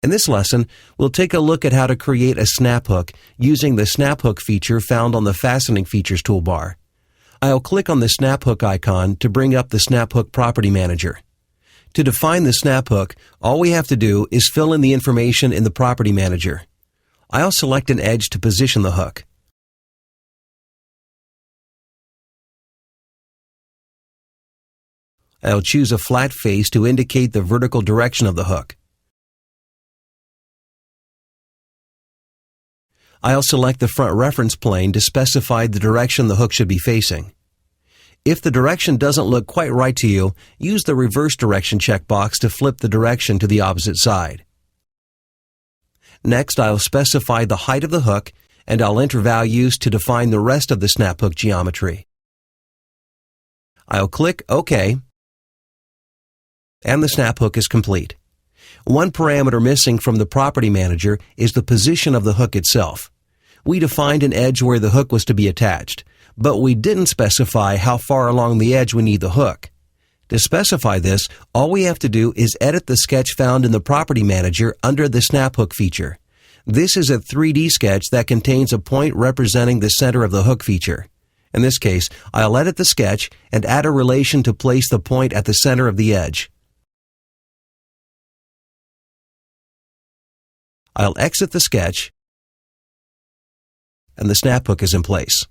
In this lesson, we'll take a look at how to create a snap hook using the snap hook feature found on the Fastening Features toolbar. I'll click on the snap hook icon to bring up the snap hook property manager. To define the snap hook, all we have to do is fill in the information in the property manager. I'll select an edge to position the hook. I'll choose a flat face to indicate the vertical direction of the hook. I'll select the front reference plane to specify the direction the hook should be facing. If the direction doesn't look quite right to you, use the reverse direction checkbox to flip the direction to the opposite side. Next, I'll specify the height of the hook, and I'll enter values to define the rest of the snap hook geometry. I'll click OK, and the snap hook is complete. One parameter missing from the property manager is the position of the hook itself. We defined an edge where the hook was to be attached, but we didn't specify how far along the edge we need the hook. To specify this, all we have to do is edit the sketch found in the property manager under the snap hook feature. This is a 3D sketch that contains a point representing the center of the hook feature. In this case, I'll edit the sketch and add a relation to place the point at the center of the edge. I'll exit the sketch, and the snap hook is in place.